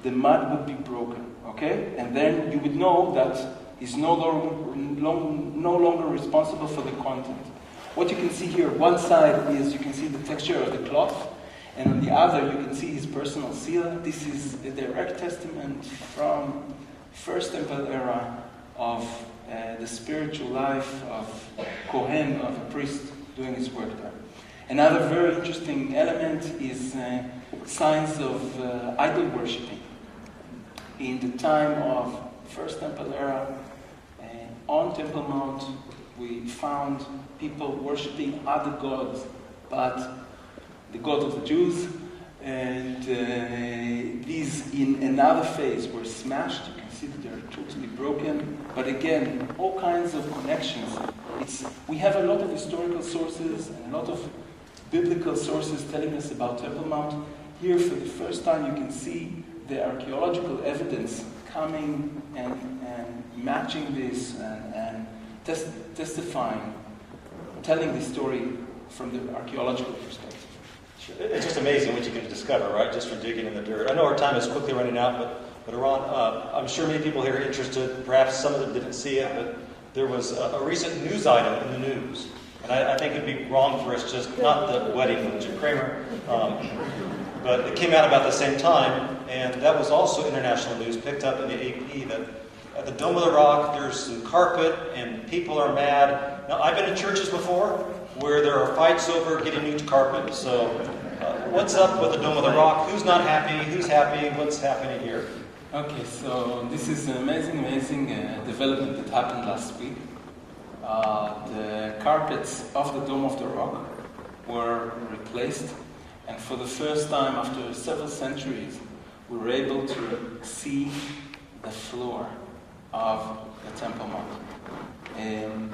the mud would be broken, okay? And then you would know that he's no longer responsible for the content. What you can see here, one side is you can see the texture of the cloth, and on the other you can see his personal seal. This is a direct testament from First Temple era of the spiritual life of Kohen, of a priest doing his work there. Another very interesting element is signs of idol worshipping. In the time of First Temple era, on Temple Mount, we found people worshipping other gods, but the God of the Jews, and these in another phase were smashed. You can see that they're totally broken. But again, all kinds of connections. We have a lot of historical sources and a lot of biblical sources telling us about Temple Mount. Here, for the first time, you can see the archaeological evidence coming and matching this and testifying, telling the story from the archaeological perspective. It's just amazing what you can discover, right, just from digging in the dirt. I know our time is quickly running out, but Ron, I'm sure many people here are interested. Perhaps some of them didn't see it, but there was a recent news item in the news. And I think it'd be wrong for us just, not the wedding with Jim Kramer, but it came out about the same time, and that was also international news, picked up in the AP, that at the Dome of the Rock, there's some carpet and people are mad. Now, I've been to churches before where there are fights over getting new carpet, so what's up with the Dome of the Rock? Who's not happy? Who's happy? What's happening here? Okay, so this is an amazing development that happened last week. The carpets of the Dome of the Rock were replaced, and for the first time after several centuries, we were able to see the floor of the Temple Mount.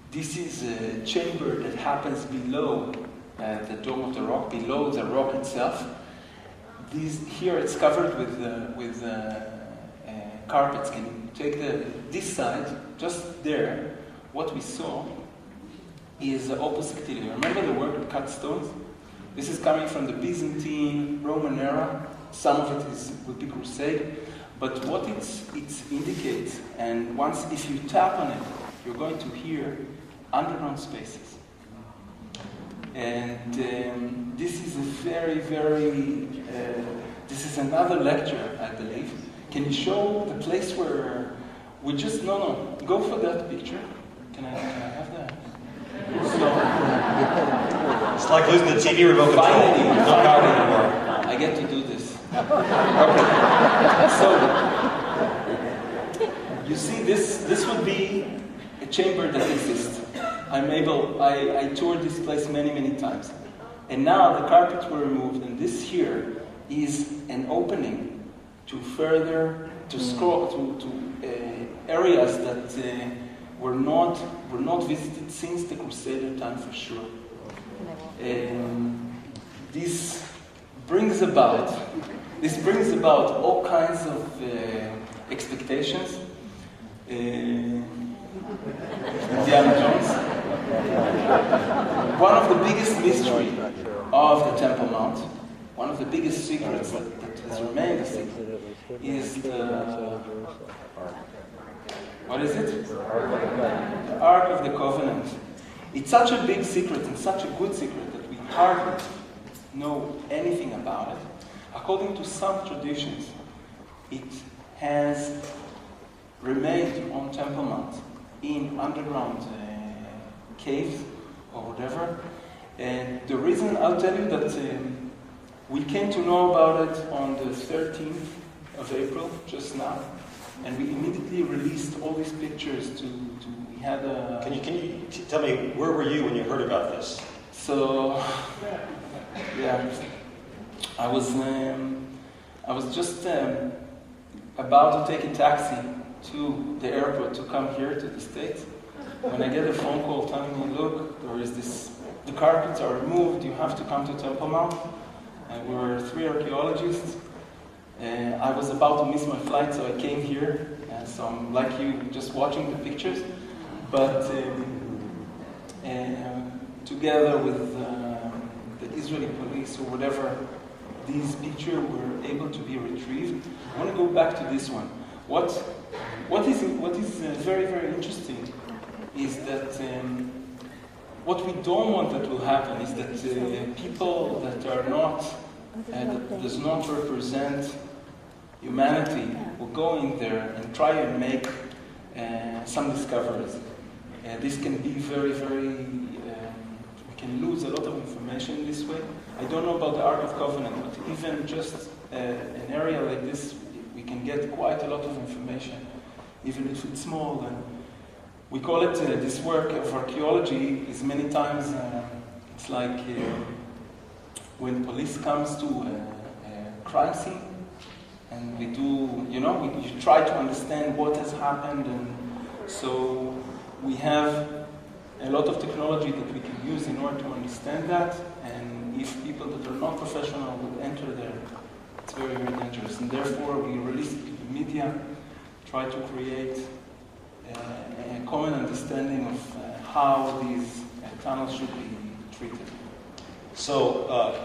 This is a chamber that happens below the Dome of the Rock, below the rock itself. here it's covered with carpets. Can you take this side, just there? What we saw is the opposite. Remember the work with cut stones? This is coming from the Byzantine, Roman era. Some of it would be Crusade. But what it indicates, and if you tap on it, you're going to hear underground spaces. And this is a very, very, this is another lecture, I believe. Can you show the place where we just, no, go for that picture. Can I have that? So, it's like losing the TV remote control. Finally, no power anymore. I get to do this. Okay. So, you see, this would be a chamber that exists. I toured this place many, many times. And now the carpets were removed, and this here is an opening to scroll to areas that were not visited since the Crusader time for sure. This brings about all kinds of expectations. Indiana Jones. One of the biggest mysteries of the Temple Mount, one of the biggest secrets that has remained a secret, is what is it? The Ark of the Covenant. It's such a big secret and such a good secret that we hardly know anything about it. According to some traditions, it has remained on Temple Mount in underground caves or whatever. And the reason, I'll tell you that we came to know about it on the 13th of April, just now, and we immediately released all these pictures we had a... Can you tell me, where were you when you heard about this? So, yeah, I was just about to take a taxi to the airport to come here to the States, when I get a phone call telling me, look, the carpets are removed, you have to come to Temple Mount. And we were 3 archaeologists. I was about to miss my flight, so I came here. So I'm like you, just watching the pictures. But together with the Israeli police or whatever, these pictures were able to be retrieved. I want to go back to this one. What is very, very interesting is that what we don't want that will happen is that people that are not, that does not represent humanity will go in there and try and make some discoveries. This can be very, very, we can lose a lot of information in this way. I don't know about the Ark of Covenant, but even just an area like this, we can get quite a lot of information, even if it's small. And we call it, this work of archaeology is many times, it's like when police comes to a crime scene, and we do, you try to understand what has happened, and so we have a lot of technology that we can use in order to understand that, and if people that are not professional would enter there, it's very, very dangerous. And therefore, we release it to the media, try to create a common understanding of how these tunnels should be treated. So,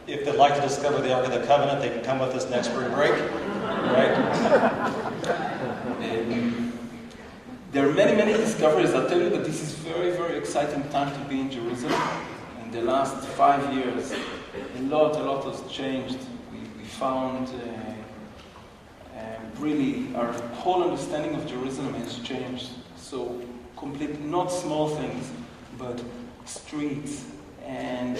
if they'd like to discover the Ark of the Covenant, they can come with us next spring break, right? There are many, many discoveries. I'll tell you that this is very, very exciting time to be in Jerusalem. In the last 5 years, a lot has changed. We found really our whole understanding of Jerusalem has changed. So not small things, but streets and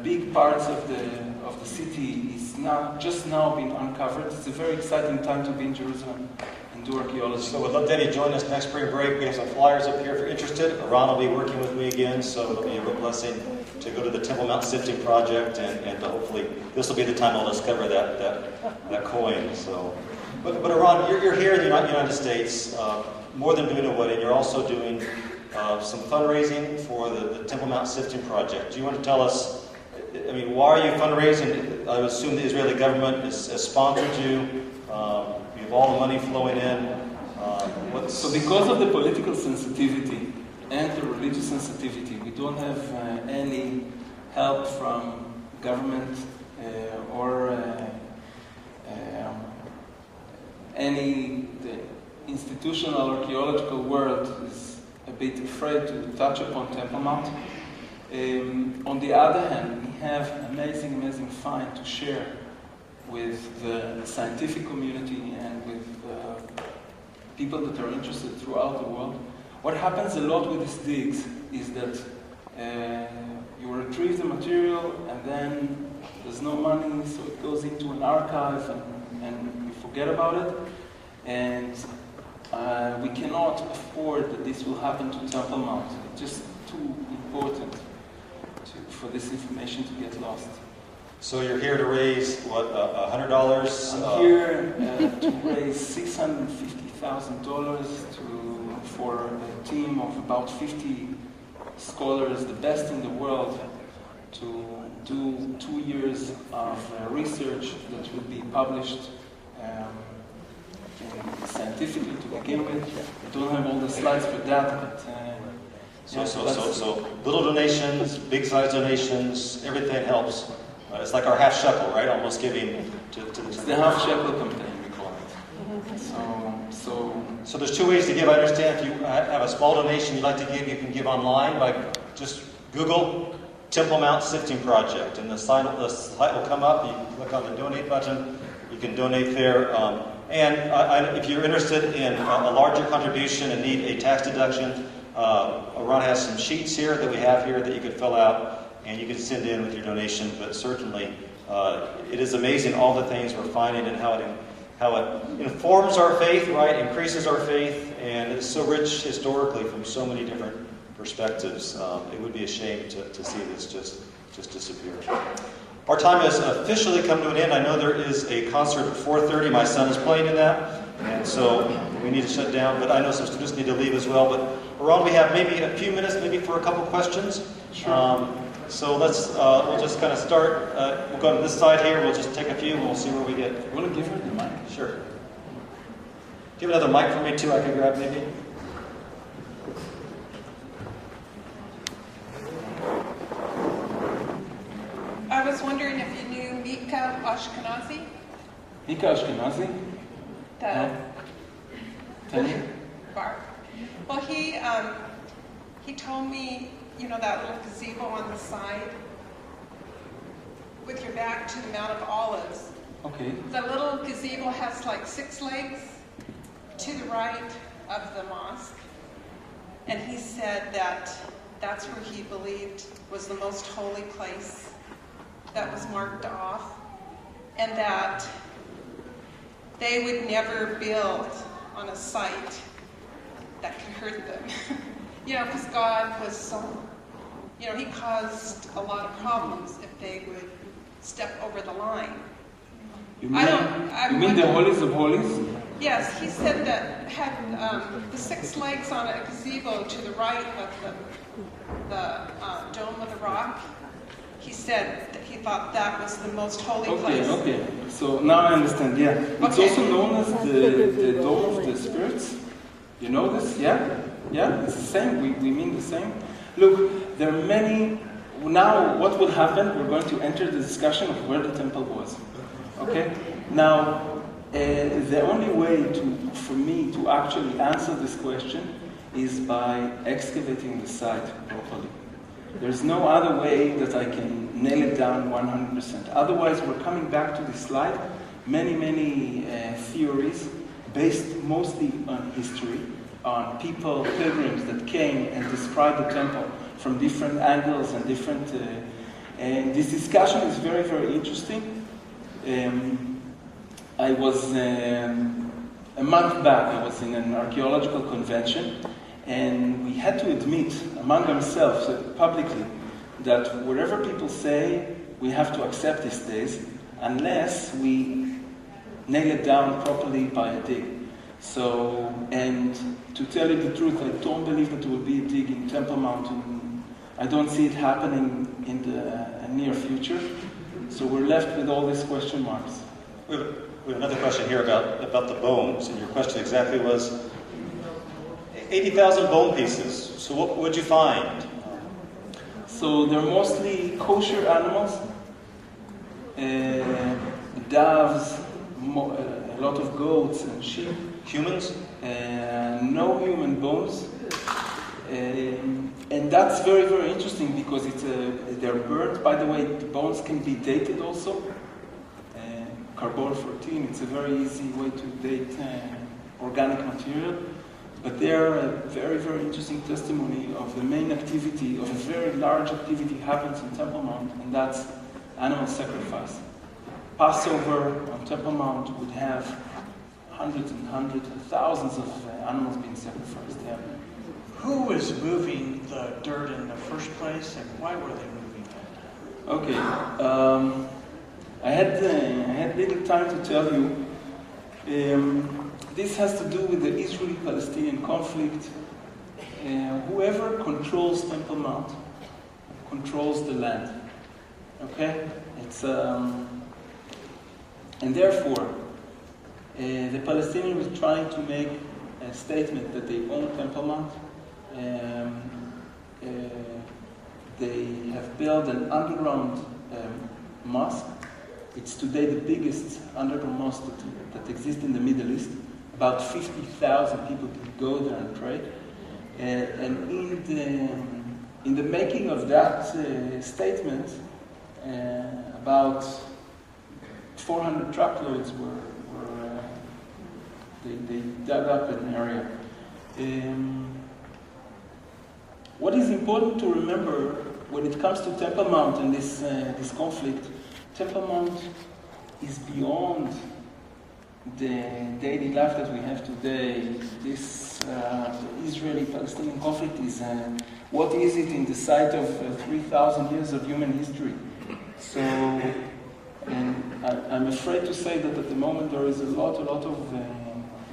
big parts of the city is just now being uncovered. It's a very exciting time to be in Jerusalem and do archaeology. So we'd love to have you join us next spring break. We have some flyers up here if you're interested. Ron will be working with me again, so it'll be a real blessing to go to the Temple Mount Sifting Project, and hopefully this will be the time I'll discover that coin. So, but Ron, you're here in the United States, more than doing a wedding. You're also doing some fundraising for the Temple Mount Sifting Project. Do you want to tell us I mean, why are you fundraising? I would assume the Israeli government has sponsored you. You have all the money flowing in. So because of the political sensitivity and the religious sensitivity, we don't have any help from government or the institutional archaeological world is a bit afraid to touch upon Temple Mount. On the other hand, we have amazing find to share with the scientific community and with people that are interested throughout the world. What happens a lot with these digs is that you retrieve the material and then there's no money, so it goes into an archive and you forget about it. And we cannot afford that this will happen to Temple Mount. It's just too important for this information to get lost. So you're here to raise, what, $100? I'm here to raise $650,000 for a team of about 50 scholars, the best in the world, to do 2 years of research that will be published scientifically to begin with. I don't have all the slides for that, but So little donations, big size donations, everything helps. It's like our half shekel, right? Almost giving to the... It's the half shekel campaign, we call it. So there's 2 ways to give. I understand if you have a small donation you'd like to give, you can give online by just Google Temple Mount Sifting Project, and the site will come up. You can click on the donate button. You can donate there. And if you're interested in a larger contribution and need a tax deduction, Ron has some sheets here that we have here that you could fill out, and you can send in with your donation. But certainly, it is amazing all the things we're finding and how it informs our faith, right? Increases our faith, and it's so rich historically from so many different perspectives. It would be a shame to see this just disappear. Our time has officially come to an end. I know there is a concert at 4:30. My son is playing in that, and so we need to shut down. But I know some students need to leave as well. But Ron, we have maybe a few minutes, maybe for a couple questions. Sure. So we'll just kind of start. We'll go to this side here. We'll just take a few and we'll see where we get. You want to give her the mic? Sure. Do you have another mic for me too? I can grab maybe. I was wondering if you knew Mika Ashkenazi? Mika Ashkenazi? Tell me. Bar. Well, he told me, you know, that little gazebo on the side with your back to the Mount of Olives. Okay. The little gazebo has like 6 legs to the right of the mosque. And he said that that's where he believed was the most holy place that was marked off, and that they would never build on a site that could hurt them. You know, because God was so, you know, he caused a lot of problems if they would step over the line. You mean the holies of holies? Yes, he said that had the 6 legs on a gazebo to the right of the Dome of the Rock. He said that he thought that was the most holy place. Okay. So now I understand, yeah. It's also known as the Dome of the Spirits. You know this? Yeah? Yeah? It's the same. We mean the same. Look, there are many... Now, what will happen? We're going to enter the discussion of where the temple was. Okay? Now, the only way for me to actually answer this question is by excavating the site properly. There's no other way that I can nail it down 100%. Otherwise, we're coming back to this slide. Many theories based mostly on history, on people, pilgrims that came and described the temple from different angles and different... and this discussion is very, very interesting. I was, a month back, I was in an archaeological convention, and we had to admit among ourselves publicly that whatever people say, we have to accept these days unless we nail it down properly by a dig. So, and to tell you the truth, I don't believe that there will be a dig in Temple Mountain I don't see it happening in the near future. So we're left with all these question marks. We have another question here about the bones, and your question exactly was 80,000 bone pieces. So what would you find? So they're mostly kosher animals, doves, a lot of goats and sheep. Humans? No human bones. And that's very, very interesting because they're burnt. By the way, the bones can be dated also. Carbon-14, it's a very easy way to date organic material. But they're a very, very interesting testimony of the main activity, of a very large activity happens on Temple Mount, and that's animal sacrifice. Passover on Temple Mount would have hundreds and hundreds and thousands of animals being sacrificed. Yeah. Who was moving the dirt in the first place, and why were they moving it? Okay, I had little time to tell you. This has to do with the Israeli-Palestinian conflict. Whoever controls Temple Mount controls the land. Okay, and therefore, the Palestinians were trying to make a statement that they own Temple Mount. They have built an underground mosque. It's today the biggest underground mosque that exists in the Middle East. About 50,000 people can go there and pray. And in the making of that statement, about 400 truckloads they dug up an area. What is important to remember when it comes to Temple Mount and this conflict, Temple Mount is beyond the daily life that we have today. This Israeli-Palestinian conflict is, what is it in the sight of 3,000 years of human history? So, and I'm afraid to say that at the moment there is a lot of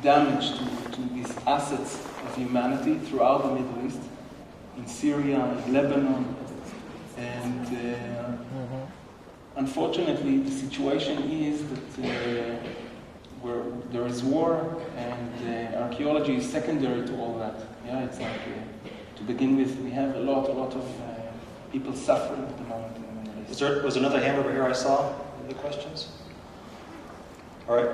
damage to these assets of humanity throughout the Middle East, in Syria, in Lebanon, and unfortunately the situation is that where there is war and archaeology is secondary to all that. Yeah, it's like to begin with, we have a lot of people suffering at the moment in the Middle East. Was another hand over here I saw in the questions? All right.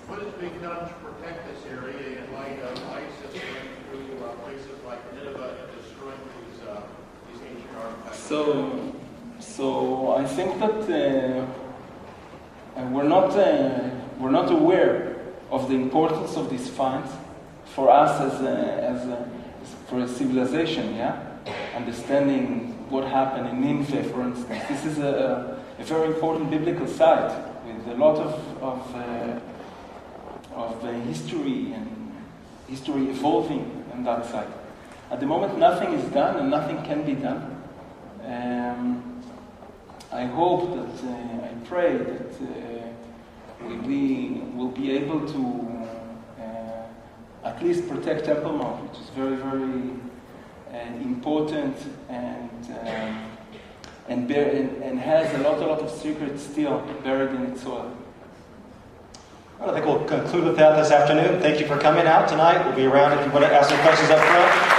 What is being done to protect this area in light of ISIS going through places like Nineveh and destroying these ancient artifacts? So I think that we're not aware of the importance of these finds for us for a civilization. Yeah, understanding what happened in Nineveh, for instance. This is a very important biblical site with a lot of history and history evolving on that site. At the moment, nothing is done and nothing can be done. I hope that, I pray that we will be able to at least protect Temple Mount, which is very, very important and has a lot of secrets still buried in its soil. Well, I think we'll conclude with that this afternoon. Thank you for coming out tonight. We'll be around if you want to ask some questions up front.